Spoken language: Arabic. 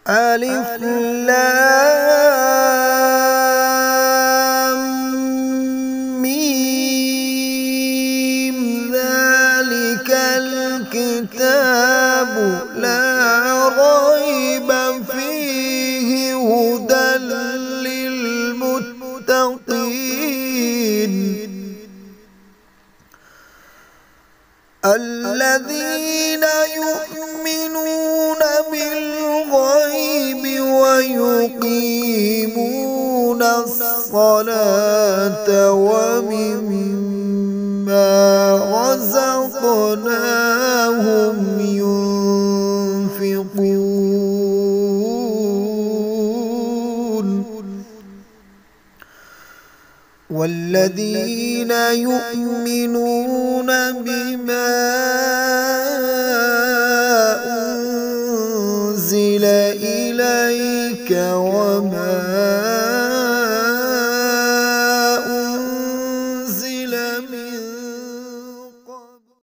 ألف لام ميم ذلك الكتاب لا ريب فيه هدى للمتقين الذين يؤمنون بالغيب ويقيمون الصلاة ومما رزقناهم ينفقون والذين يؤمنون بما أنزل إليك وما أنزل من